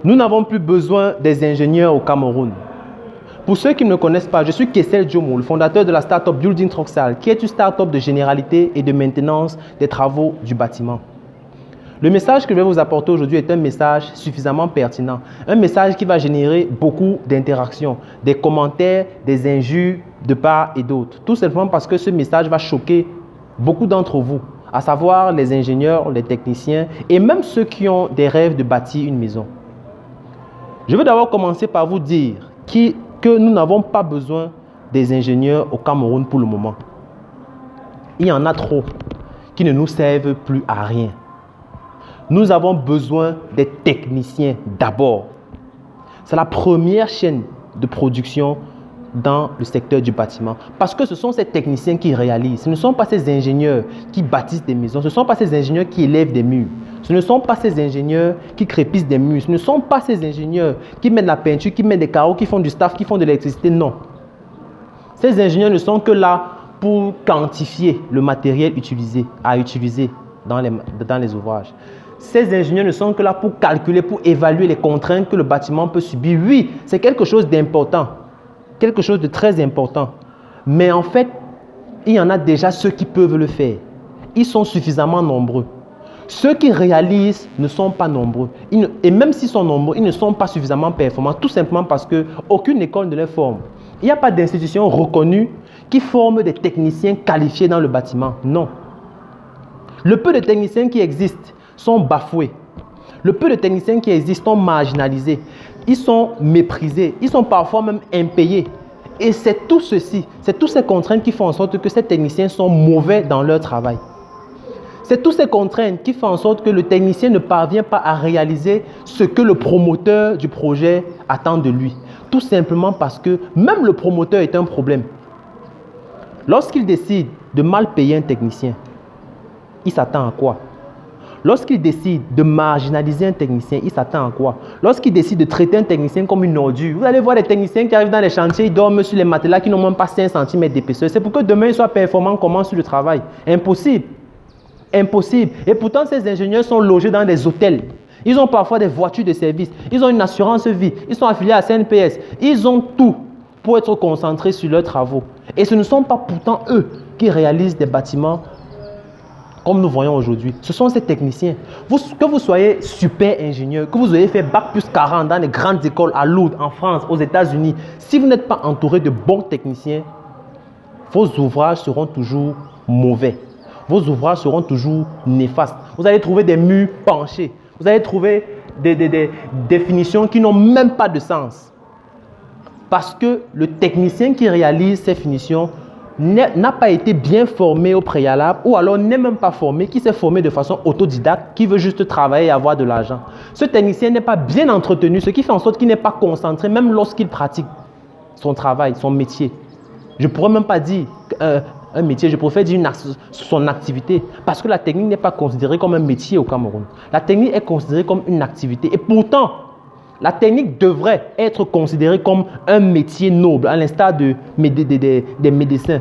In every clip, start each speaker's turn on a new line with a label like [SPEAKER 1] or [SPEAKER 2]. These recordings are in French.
[SPEAKER 1] Nous n'avons plus besoin des ingénieurs au Cameroun. Pour ceux qui ne me connaissent pas, je suis Kessel Djomo, le fondateur de la start-up Building Troxal, qui est une start-up de généralité et de maintenance des travaux du bâtiment. Le message que je vais vous apporter aujourd'hui est un message suffisamment pertinent, un message qui va générer beaucoup d'interactions, des commentaires, des injures de part et d'autre. Tout simplement parce que ce message va choquer beaucoup d'entre vous, à savoir les ingénieurs, les techniciens et même ceux qui ont des rêves de bâtir une maison. Je veux d'abord commencer par vous dire que nous n'avons pas besoin des ingénieurs au Cameroun pour le moment. Il y en a trop qui ne nous servent plus à rien. Nous avons besoin des techniciens d'abord. C'est la première chaîne de production dans le secteur du bâtiment. Parce que ce sont ces techniciens qui réalisent. Ce ne sont pas ces ingénieurs qui bâtissent des maisons. Ce ne sont pas ces ingénieurs qui élèvent des murs. Ce ne sont pas ces ingénieurs qui crépissent des murs. Ce ne sont pas ces ingénieurs qui mettent de la peinture, qui mettent des carreaux, qui font du staff, qui font de l'électricité. Non. Ces ingénieurs ne sont que là pour quantifier le matériel à utiliser dans les ouvrages. Ces ingénieurs ne sont que là pour calculer, pour évaluer les contraintes que le bâtiment peut subir. Oui, c'est quelque chose d'important, quelque chose de très important. Mais en fait, il y en a déjà ceux qui peuvent le faire. Ils sont suffisamment nombreux. Ceux qui réalisent ne sont pas nombreux. Et même s'ils sont nombreux, ils ne sont pas suffisamment performants, tout simplement parce qu'aucune école ne les forme. Il n'y a pas d'institution reconnue qui forme des techniciens qualifiés dans le bâtiment. Non. Le peu de techniciens qui existent sont bafoués. Le peu de techniciens qui existent sont marginalisés. Ils sont méprisés. Ils sont parfois même impayés. Et c'est tout ceci, c'est toutes ces contraintes qui font en sorte que ces techniciens sont mauvais dans leur travail. C'est toutes ces contraintes qui font en sorte que le technicien ne parvient pas à réaliser ce que le promoteur du projet attend de lui. Tout simplement parce que même le promoteur est un problème. Lorsqu'il décide de mal payer un technicien, il s'attend à quoi? Lorsqu'il décide de marginaliser un technicien, il s'attend à quoi? Lorsqu'il décide de traiter un technicien comme une ordure, vous allez voir des techniciens qui arrivent dans les chantiers, ils dorment sur les matelas qui n'ont même pas 5 cm d'épaisseur. C'est pour que demain ils soient performants comment sur le travail. Impossible. Impossible. Et pourtant, ces ingénieurs sont logés dans des hôtels. Ils ont parfois des voitures de service. Ils ont une assurance vie. Ils sont affiliés à CNPS. Ils ont tout pour être concentrés sur leurs travaux. Et ce ne sont pas pourtant eux qui réalisent des bâtiments comme nous voyons aujourd'hui. Ce sont ces techniciens. Que vous soyez super ingénieur, que vous ayez fait Bac plus 40 dans les grandes écoles à Lourdes, en France, aux États-Unis, si vous n'êtes pas entouré de bons techniciens, vos ouvrages seront toujours mauvais. Vos ouvrages seront toujours néfastes. Vous allez trouver des murs penchés. Vous allez trouver des définitions qui n'ont même pas de sens. Parce que le technicien qui réalise ces finitions n'a pas été bien formé au préalable ou alors n'est même pas formé, qui s'est formé de façon autodidacte, qui veut juste travailler et avoir de l'argent. Ce technicien n'est pas bien entretenu, ce qui fait en sorte qu'il n'est pas concentré même lorsqu'il pratique son travail, son métier. Je ne pourrais même pas dire un métier, je préfère dire son activité, parce que la technique n'est pas considérée comme un métier au Cameroun. La technique est considérée comme une activité. Et pourtant, la technique devrait être considérée comme un métier noble, à l'instar des médecins,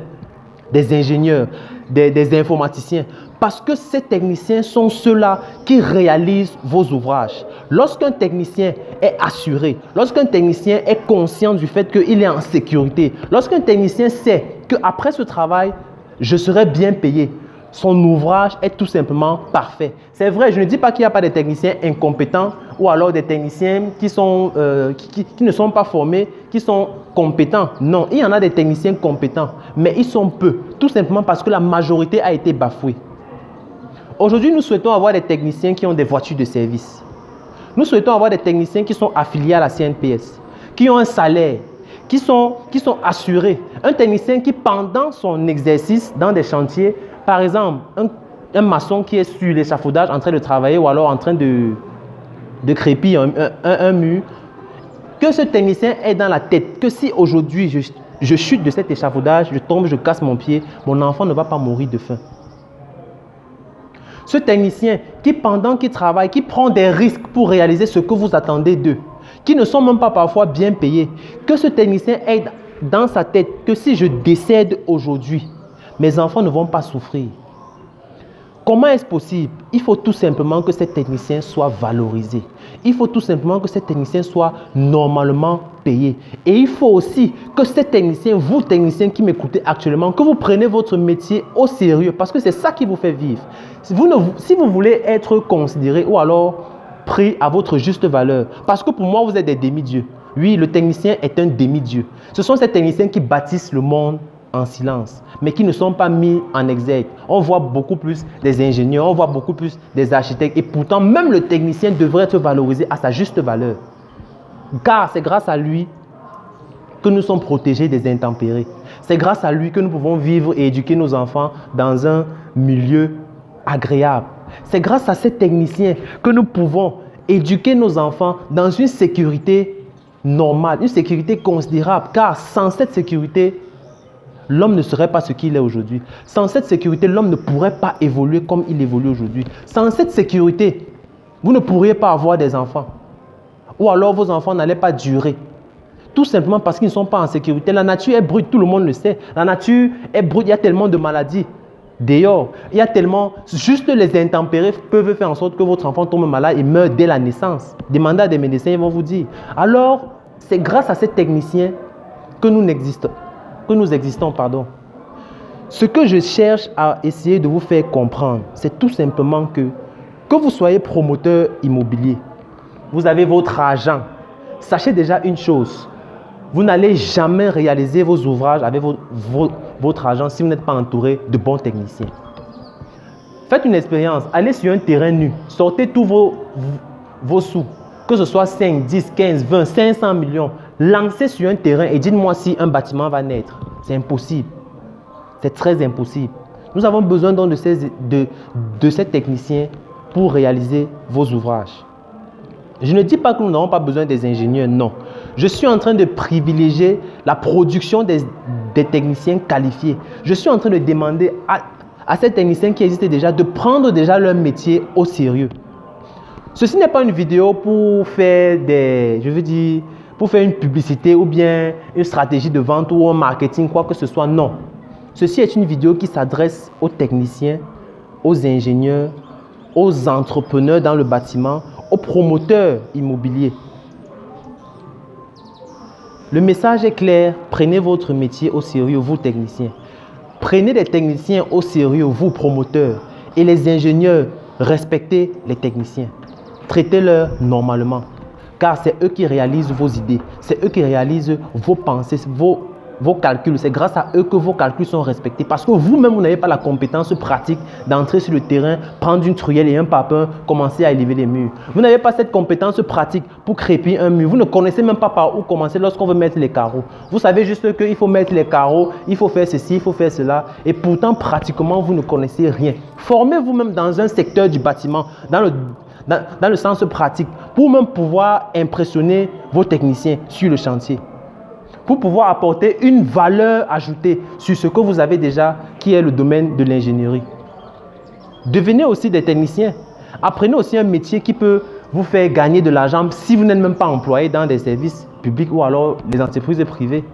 [SPEAKER 1] des ingénieurs, des informaticiens. Parce que ces techniciens sont ceux-là qui réalisent vos ouvrages. Lorsqu'un technicien est assuré, lorsqu'un technicien est conscient du fait qu'il est en sécurité, lorsqu'un technicien sait qu'après ce travail, je serai bien payé, son ouvrage est tout simplement parfait. C'est vrai, je ne dis pas qu'il n'y a pas de techniciens incompétents ou alors des techniciens qui ne sont pas formés, qui sont compétents. Non, il y en a des techniciens compétents, mais ils sont peu, tout simplement parce que la majorité a été bafouée. Aujourd'hui, nous souhaitons avoir des techniciens qui ont des voitures de service. Nous souhaitons avoir des techniciens qui sont affiliés à la CNPS, qui ont un salaire, qui sont assurés. Un technicien qui, pendant son exercice dans des chantiers, par exemple, un maçon qui est sur l'échafaudage en train de travailler ou alors en train de crépir un mur, que ce technicien ait dans la tête que si aujourd'hui je chute de cet échafaudage, je tombe, je casse mon pied, mon enfant ne va pas mourir de faim. Ce technicien qui, pendant qu'il travaille, qui prend des risques pour réaliser ce que vous attendez d'eux, qui ne sont même pas parfois bien payés, que ce technicien ait dans sa tête que si je décède aujourd'hui, mes enfants ne vont pas souffrir. Comment est-ce possible? Il faut tout simplement que ces techniciens soient valorisés. Il faut tout simplement que ces techniciens soient normalement payés. Et il faut aussi que ces techniciens, vous techniciens qui m'écoutez actuellement, que vous preniez votre métier au sérieux parce que c'est ça qui vous fait vivre. Si vous voulez être considéré ou alors pris à votre juste valeur, parce que pour moi, vous êtes des demi-dieux. Oui, le technicien est un demi-dieu. Ce sont ces techniciens qui bâtissent le monde en silence, mais qui ne sont pas mis en exergue. On voit beaucoup plus des ingénieurs, on voit beaucoup plus des architectes, et pourtant, même le technicien devrait être valorisé à sa juste valeur. Car c'est grâce à lui que nous sommes protégés des intempéries. C'est grâce à lui que nous pouvons vivre et éduquer nos enfants dans un milieu agréable. C'est grâce à ces techniciens que nous pouvons éduquer nos enfants dans une sécurité normale, une sécurité considérable, car sans cette sécurité, l'homme ne serait pas ce qu'il est aujourd'hui. Sans cette sécurité, l'homme ne pourrait pas évoluer comme il évolue aujourd'hui. Sans cette sécurité, vous ne pourriez pas avoir des enfants. Ou alors vos enfants n'allaient pas durer. Tout simplement parce qu'ils ne sont pas en sécurité. La nature est brute, tout le monde le sait. La nature est brute, il y a tellement de maladies. D'ailleurs, il y a tellement... Juste les intempéries peuvent faire en sorte que votre enfant tombe malade et meurt dès la naissance. Demandez à des médecins, ils vont vous dire. Alors, c'est grâce à ces techniciens que nous existons. Ce que je cherche à essayer de vous faire comprendre, c'est tout simplement que vous soyez promoteur immobilier, vous avez votre argent. Sachez déjà une chose, vous n'allez jamais réaliser vos ouvrages avec votre argent si vous n'êtes pas entouré de bons techniciens. Faites une expérience, allez sur un terrain nu, sortez tous vos sous, que ce soit 5, 10, 15, 20, 500 millions, lancez sur un terrain et dites-moi si un bâtiment va naître. C'est impossible. C'est très impossible. Nous avons besoin donc de ces techniciens pour réaliser vos ouvrages. Je ne dis pas que nous n'avons pas besoin des ingénieurs, non. Je suis en train de privilégier la production des techniciens qualifiés. Je suis en train de demander à ces techniciens qui existent déjà de prendre déjà leur métier au sérieux. Ceci n'est pas une vidéo pour faire pour faire une publicité ou bien une stratégie de vente ou un marketing, quoi que ce soit, non. Ceci est une vidéo qui s'adresse aux techniciens, aux ingénieurs, aux entrepreneurs dans le bâtiment, aux promoteurs immobiliers. Le message est clair, prenez votre métier au sérieux, vous techniciens. Prenez les techniciens au sérieux, vous promoteurs. Et les ingénieurs, respectez les techniciens. Traitez-leur normalement, car c'est eux qui réalisent vos idées, c'est eux qui réalisent vos pensées, vos calculs. C'est grâce à eux que vos calculs sont respectés. Parce que vous-même, vous n'avez pas la compétence pratique d'entrer sur le terrain, prendre une truelle et un papin, commencer à élever les murs. Vous n'avez pas cette compétence pratique pour crépir un mur. Vous ne connaissez même pas par où commencer lorsqu'on veut mettre les carreaux. Vous savez juste qu'il faut mettre les carreaux, il faut faire ceci, il faut faire cela. Et pourtant, pratiquement, vous ne connaissez rien. Formez-vous même dans un secteur du bâtiment, dans le sens pratique, pour même pouvoir impressionner vos techniciens sur le chantier. Pour pouvoir apporter une valeur ajoutée sur ce que vous avez déjà, qui est le domaine de l'ingénierie. Devenez aussi des techniciens. Apprenez aussi un métier qui peut vous faire gagner de l'argent si vous n'êtes même pas employé dans des services publics ou alors des entreprises privées.